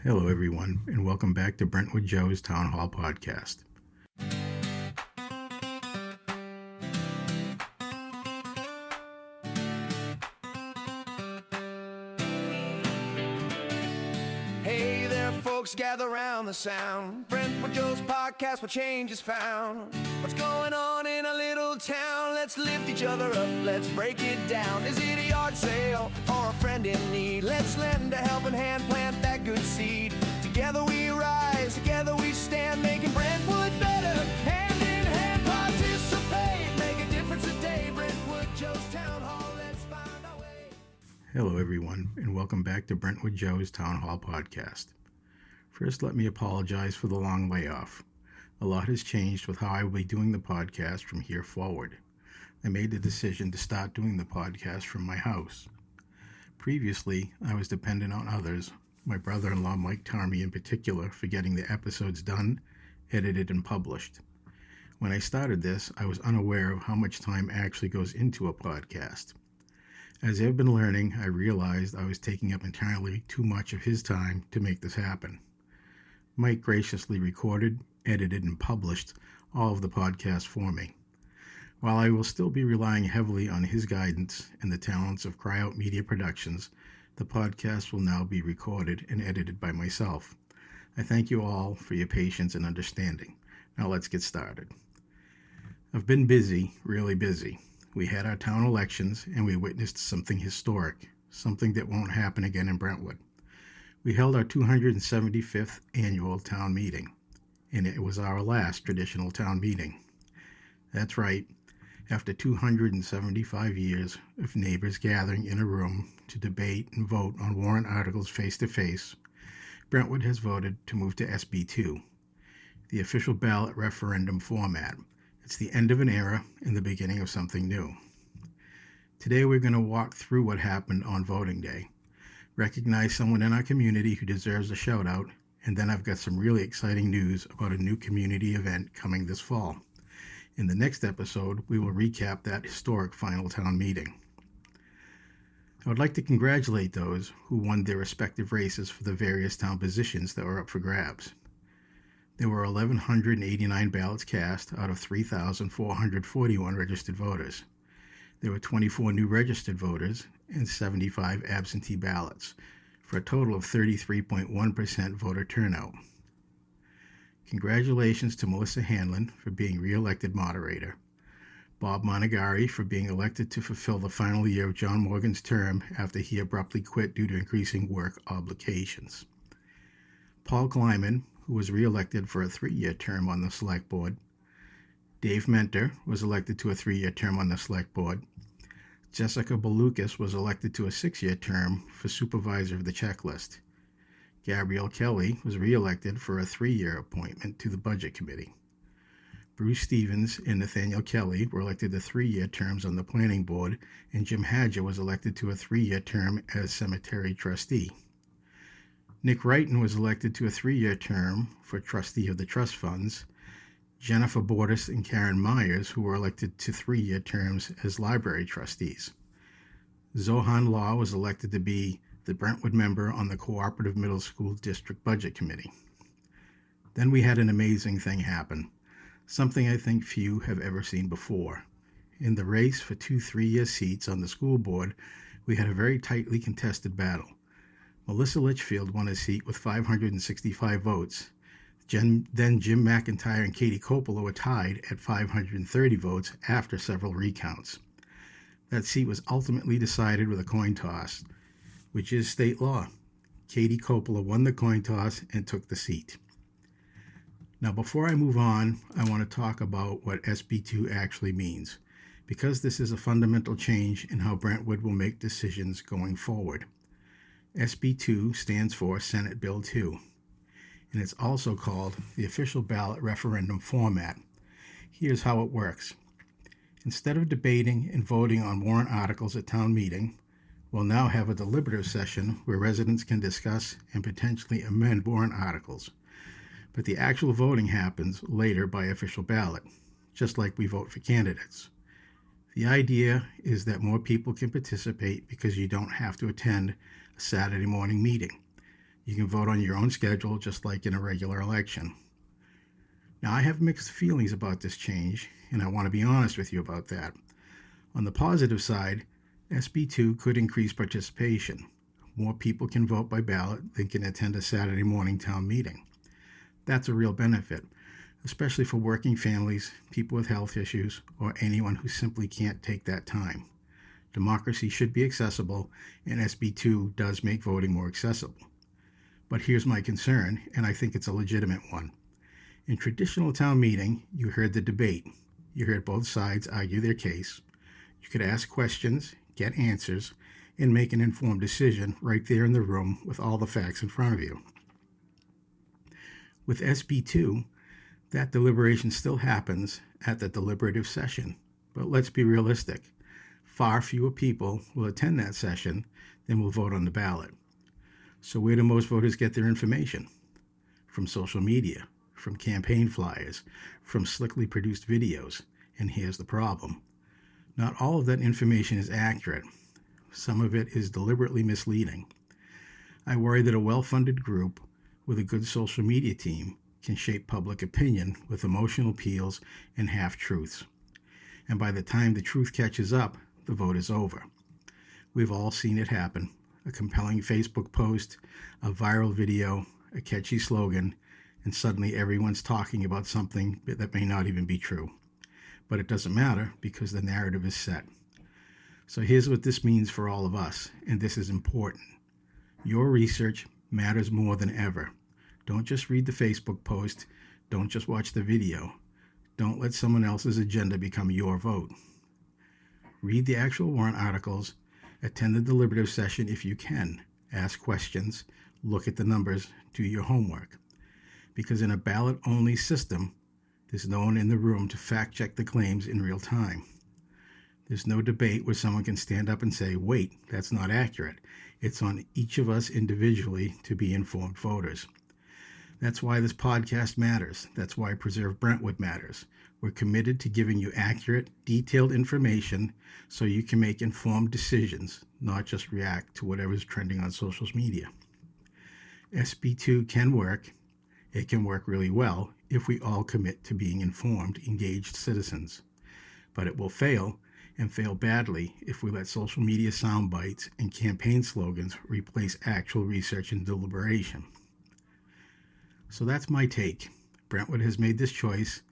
Hello, everyone, and welcome back to Brentwood Joe's Town Hall podcast. Hey there, folks, gather round the sound. Brentwood Joe's podcast where change is found. What's going on in a little town? Let's lift each other up, let's break it down. Is it a yard sale or a friend in need? Let's lend a helping hand, plant that good seed. Together we rise, together we stand, making Brentwood better. Hand in hand, participate, make a difference today. Brentwood Joe's Town Hall, let's find our way. Hello, everyone, and welcome back to Brentwood Joe's Town Hall podcast. First, let me apologize for the long layoff. A lot has changed with how I will be doing the podcast from here forward. I made the decision to start doing the podcast from my house. Previously, I was dependent on others, my brother-in-law Mike Tarmy in particular, for getting the episodes done, edited, and published. When I started this, I was unaware of how much time actually goes into a podcast. As I've been learning, I realized I was taking up entirely too much of his time to make this happen. Mike graciously recorded, edited, and published all of the podcasts for me. While I will still be relying heavily on his guidance and the talents of Cry Out Media Productions, the podcast will now be recorded and edited by myself. I thank you all for your patience and understanding. Now let's get started. I've been busy, really busy. We had our town elections and we witnessed something historic, something that won't happen again in Brentwood. We held our 275th annual town meeting, and it was our last traditional town meeting. That's right, after 275 years of neighbors gathering in a room to debate and vote on warrant articles face-to-face, Brentwood has voted to move to SB2, the official ballot referendum format. It's the end of an era and the beginning of something new. Today we're going to walk through what happened on voting day, recognize someone in our community who deserves a shout out, and then I've got some really exciting news about a new community event coming this fall. In the next episode, we will recap that historic final town meeting. I would like to congratulate those who won their respective races for the various town positions that were up for grabs. There were 1,189 ballots cast out of 3,441 registered voters. There were 24 new registered voters and 75 absentee ballots, for a total of 33.1% voter turnout. Congratulations to Melissa Hanlon for being re-elected moderator, Bob Monagari for being elected to fulfill the final year of John Morgan's term after he abruptly quit due to increasing work obligations, Paul Kleiman, who was re-elected for a 3-year term on the Select Board, Dave Mentor was elected to a 3-year term on the Select Board, Jessica Balukas was elected to a 6-year term for Supervisor of the Checklist. Gabrielle Kelly was re-elected for a 3-year appointment to the Budget Committee. Bruce Stevens and Nathaniel Kelly were elected to 3-year terms on the Planning Board, and Jim Hadja was elected to a 3-year term as Cemetery Trustee. Nick Wrighton was elected to a 3-year term for Trustee of the Trust Funds. Jennifer Bordas and Karen Myers, who were elected to 3-year terms as library trustees. Tzuo Hann Law was elected to be the Brentwood member on the Cooperative Middle School District Budget Committee. Then we had an amazing thing happen, something I think few have ever seen before. In the race for 2 3-year seats on the school board, we had a very tightly contested battle. Melissa Litchfield won a seat with 565 votes. Then Jim McIntyre and Katie Coppola were tied at 530 votes after several recounts. That seat was ultimately decided with a coin toss, which is state law. Katie Coppola won the coin toss and took the seat. Now, before I move on, I want to talk about what SB2 actually means, because this is a fundamental change in how Brentwood will make decisions going forward. SB2 stands for Senate Bill 2. And it's also called the official ballot referendum format. Here's how it works. Instead of debating and voting on warrant articles at town meeting, we'll now have a deliberative session where residents can discuss and potentially amend warrant articles. But the actual voting happens later by official ballot, just like we vote for candidates. The idea is that more people can participate because you don't have to attend a Saturday morning meeting. You can vote on your own schedule just like in a regular election. Now, I have mixed feelings about this change, and I want to be honest with you about that. On the positive side, SB2 could increase participation. More people can vote by ballot than can attend a Saturday morning town meeting. That's a real benefit, especially for working families, people with health issues, or anyone who simply can't take that time. Democracy should be accessible, and SB2 does make voting more accessible. But here's my concern, and I think it's a legitimate one. In traditional town meeting, you heard the debate. You heard both sides argue their case. You could ask questions, get answers, and make an informed decision right there in the room with all the facts in front of you. With SB2, that deliberation still happens at the deliberative session. But let's be realistic. Far fewer people will attend that session than will vote on the ballot. So where do most voters get their information? From social media, from campaign flyers, from slickly produced videos. And here's the problem. Not all of that information is accurate. Some of it is deliberately misleading. I worry that a well-funded group with a good social media team can shape public opinion with emotional appeals and half-truths. And by the time the truth catches up, the vote is over. We've all seen it happen. A compelling Facebook post, a viral video, a catchy slogan, and suddenly everyone's talking about something that may not even be true. But it doesn't matter because the narrative is set. So here's what this means for all of us, and this is important. Your research matters more than ever. Don't just read the Facebook post. Don't just watch the video. Don't let someone else's agenda become your vote. Read the actual warrant articles. Attend the deliberative session if you can. Ask questions. Look at the numbers. Do your homework. Because in a ballot-only system, there's no one in the room to fact-check the claims in real time. There's no debate where someone can stand up and say, wait, that's not accurate. It's on each of us individually to be informed voters. That's why this podcast matters. That's why Preserve Brentwood matters. We're committed to giving you accurate, detailed information so you can make informed decisions, not just react to whatever's trending on social media. SB2 can work. It can work really well if we all commit to being informed, engaged citizens. But it will fail, and fail badly, if we let social media sound bites and campaign slogans replace actual research and deliberation. So that's my take. Brentwood has made this choice,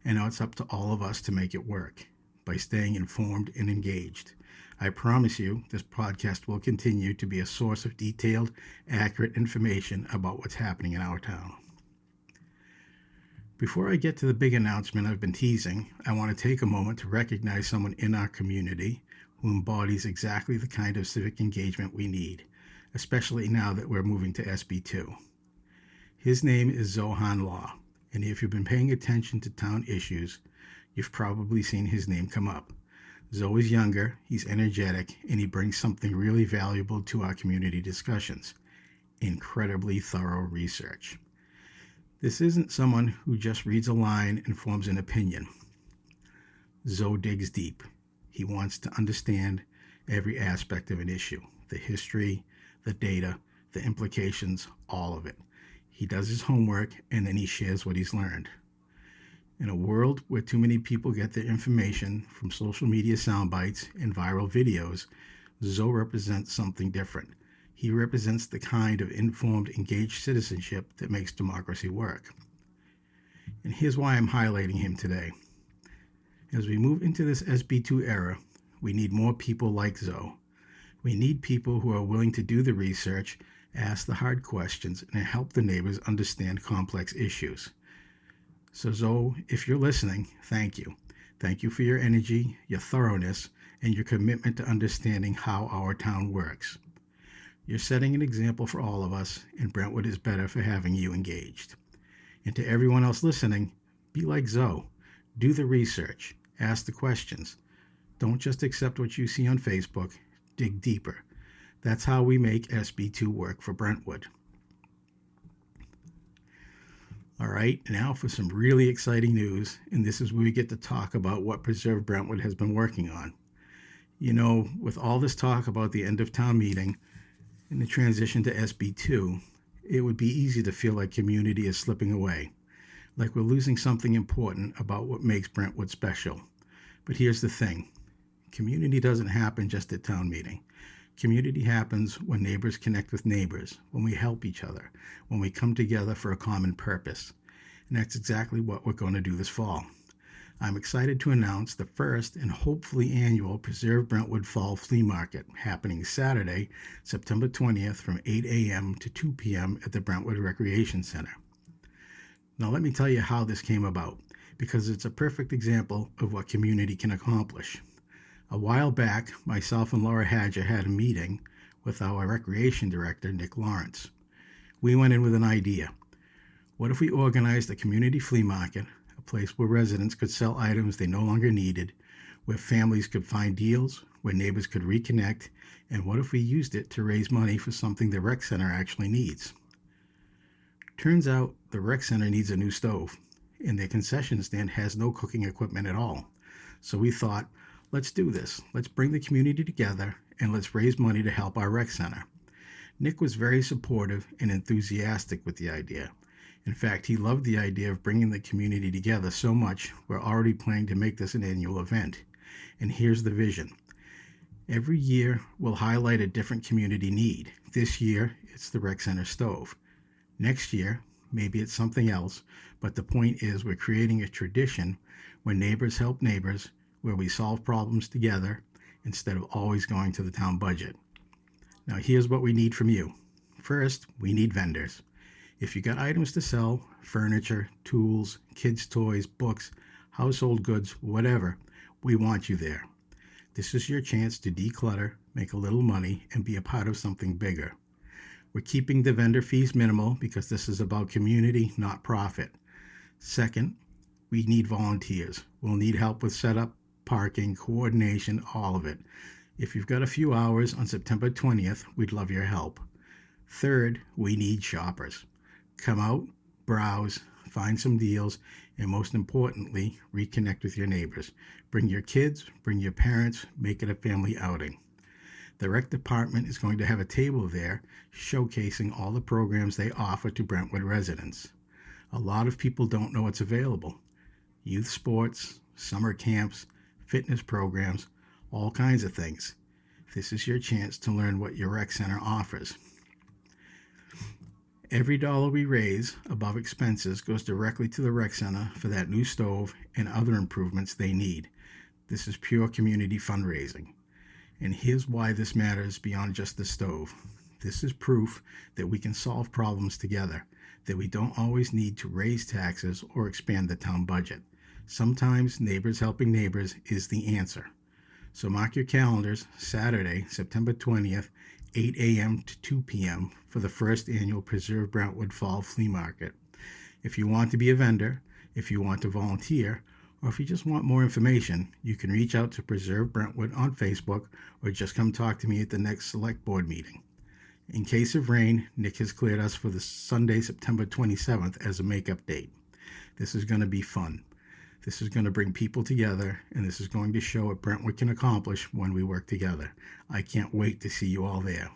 and now it's up to all of us to make it work by staying informed and engaged. I promise you, this podcast will continue to be a source of detailed, accurate information about what's happening in our town. Before I get to the big announcement I've been teasing, I want to take a moment to recognize someone in our community who embodies exactly the kind of civic engagement we need, especially now that we're moving to SB2. His name is Tzuo Han Law, and if you've been paying attention to town issues, you've probably seen his name come up. Tzuo is younger, he's energetic, and he brings something really valuable to our community discussions: incredibly thorough research. This isn't someone who just reads a line and forms an opinion. Tzuo digs deep. He wants to understand every aspect of an issue, the history, the data, the implications, all of it. He does his homework, and then he shares what he's learned. In a world where too many people get their information from social media sound bites and viral videos, Tzuo represents something different. He represents the kind of informed, engaged citizenship that makes democracy work. And here's why I'm highlighting him today. As we move into this SB2 era, we need more people like Tzuo. We need people who are willing to do the research, ask the hard questions, and help the neighbors understand complex issues. So Tzuo, if you're listening, thank you. Thank you for your energy, your thoroughness, and your commitment to understanding how our town works. You're setting an example for all of us, and Brentwood is better for having you engaged. And to everyone else listening, be like Tzuo. Do the research. Ask the questions. Don't just accept what you see on Facebook. Dig deeper. That's how we make SB2 work for Brentwood. All right, now for some really exciting news, and this is where we get to talk about what Preserve Brentwood has been working on. You know, with all this talk about the end of town meeting and the transition to SB2, it would be easy to feel like community is slipping away, like we're losing something important about what makes Brentwood special. But here's the thing. Community doesn't happen just at town meeting. Community happens when neighbors connect with neighbors, when we help each other, when we come together for a common purpose. And that's exactly what we're going to do this fall. I'm excited to announce the first and hopefully annual Preserve Brentwood Fall Flea Market happening Saturday, September 20th from 8 a.m. to 2 p.m. at the Brentwood Recreation Center. Now let me tell you how this came about, because it's a perfect example of what community can accomplish. A while back, myself and Laura Hadger had a meeting with our recreation director, Nick Lawrence. We went in with an idea. What if we organized a community flea market, a place where residents could sell items they no longer needed, where families could find deals, where neighbors could reconnect, and what if we used it to raise money for something the rec center actually needs? Turns out the rec center needs a new stove, and their concession stand has no cooking equipment at all. So we thought, let's do this. Let's bring the community together, and let's raise money to help our rec center. Nick was very supportive and enthusiastic with the idea. In fact, he loved the idea of bringing the community together so much, we're already planning to make this an annual event. And here's the vision. Every year, we'll highlight a different community need. This year, it's the rec center stove. Next year, maybe it's something else, but the point is we're creating a tradition where neighbors help neighbors, where we solve problems together instead of always going to the town budget. Now, here's what we need from you. First, we need vendors. If you got items to sell, furniture, tools, kids' toys, books, household goods, whatever, we want you there. This is your chance to declutter, make a little money, and be a part of something bigger. We're keeping the vendor fees minimal because this is about community, not profit. Second, we need volunteers. We'll need help with setup, parking, coordination, all of it. If you've got a few hours on September 20th, we'd love your help. Third, we need shoppers. Come out, browse, find some deals, and most importantly, reconnect with your neighbors. Bring your kids, bring your parents, make it a family outing. The rec department is going to have a table there showcasing all the programs they offer to Brentwood residents. A lot of people don't know what's available. Youth sports, summer camps, fitness programs, all kinds of things. This is your chance to learn what your rec center offers. Every dollar we raise above expenses goes directly to the rec center for that new stove and other improvements they need. This is pure community fundraising. And here's why this matters beyond just the stove. This is proof that we can solve problems together, that we don't always need to raise taxes or expand the town budget. Sometimes neighbors helping neighbors is the answer. So mark your calendars, Saturday, September 20th, 8 a.m. to 2 p.m. for the first annual Preserve Brentwood Fall Flea Market. If you want to be a vendor, if you want to volunteer, or if you just want more information, you can reach out to Preserve Brentwood on Facebook or just come talk to me at the next select board meeting. In case of rain, Nick has cleared us for the Sunday, September 27th as a makeup date. This is going to be fun. This is going to bring people together, and this is going to show what Brentwood can accomplish when we work together. I can't wait to see you all there.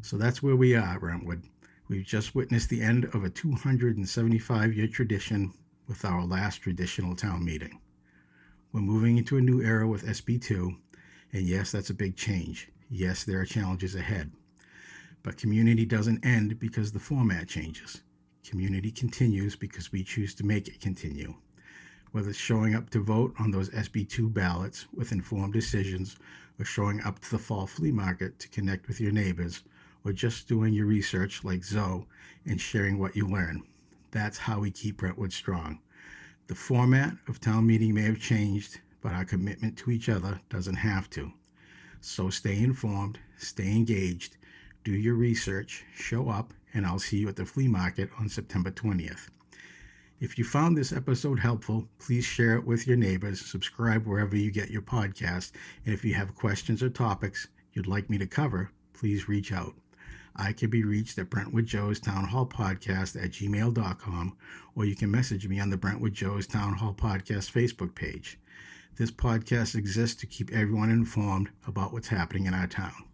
So that's where we are, Brentwood. We've just witnessed the end of a 275-year tradition with our last traditional town meeting. We're moving into a new era with SB2, and yes, that's a big change. Yes, there are challenges ahead. But community doesn't end because the format changes. Community continues because we choose to make it continue. Whether it's showing up to vote on those SB2 ballots with informed decisions, or showing up to the fall flea market to connect with your neighbors, or just doing your research like Tzuo and sharing what you learn. That's how we keep Brentwood strong. The format of town meeting may have changed, but our commitment to each other doesn't have to. So stay informed, stay engaged, do your research, show up, and I'll see you at the flea market on September 20th. If you found this episode helpful, please share it with your neighbors, subscribe wherever you get your podcast, and if you have questions or topics you'd like me to cover, please reach out. I can be reached at Brentwood Joe's Town Hall Podcast at gmail.com, or you can message me on the Brentwood Joe's Town Hall Podcast Facebook page. This podcast exists to keep everyone informed about what's happening in our town.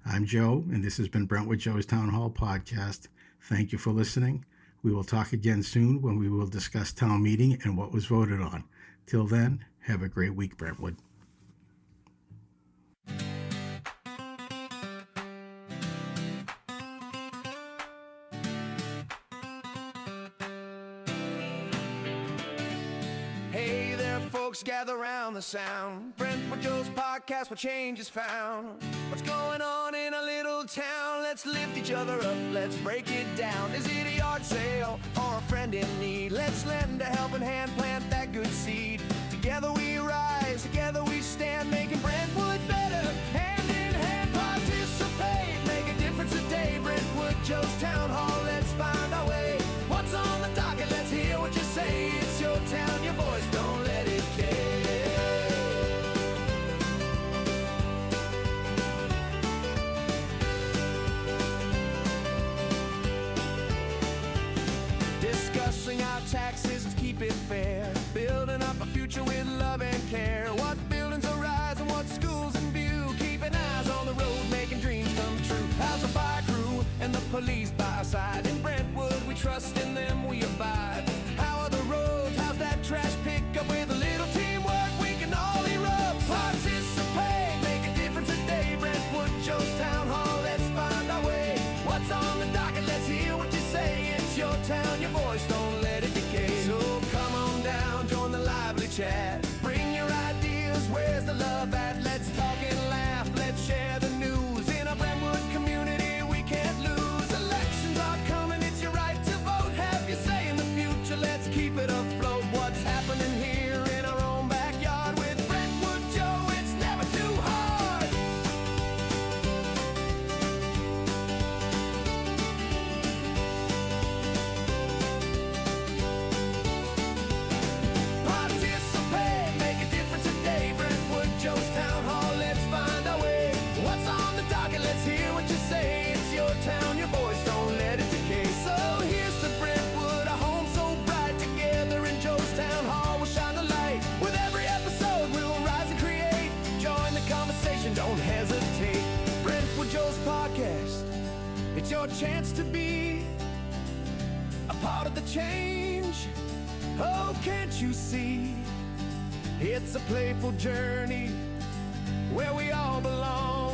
I'm Joe, and this has been Brentwood Joe's Town Hall Podcast. Thank you for listening. We will talk again soon when we will discuss town meeting and what was voted on. Till then, have a great week, Brentwood. Hey there, folks, gather round the sound. Brentwood Joe's podcast where change is found. What's going on in a little town? Let's lift each other up, let's break it down. Is it a yard sale or a friend in need? Let's lend a helping hand, plant that good seed. Together we rise, together we stand, making Brentwood better. Hand in hand, participate, make a difference today. Brentwood Joe's Town Hall, let's find our way. What's on the docket? Let's hear what you say. It's your town, your voice, don't let it decay. Discussing our taxes to keep it fair, building up a future with love and care. What buildings arise and what schools in view, keeping eyes on the road, making dreams come true. How's the fire crew and the police by our side? In Brentwood we trust, in them we abide. How are the roads? How's that trash pickup? With a little teamwork we can all erupt. Participate, make a difference today. Brentwood Joe's Town Hall, let's find our way. What's on the docket? Let's hear what you say. It's your town, your voice, don't let it decay. So come on down, join the lively chat. Bring your ideas, where's the love at? Let's talk and laugh, let's share the news. In a Brentwood community we can't lose. Elections are coming, it's your right to vote. Have your say in the future, let's keep it afloat. What's happening here in our own backyard? With Brentwood Joe, it's never too hard. Participate, make a difference today. Brentwood Joe's Town Hall, let's find our way. What's on the docket? Let's hear what you say. It's your town, your voice, don't let it decay. So here's to Brentwood, a home so bright. Together in Joe's Town Hall, we'll shine the light. With every episode, we'll rise and create. Join the conversation, don't hesitate. Brentwood Joe's podcast, it's your chance to be a part of the change. Oh, can't you see? It's a playful journey where we all belong.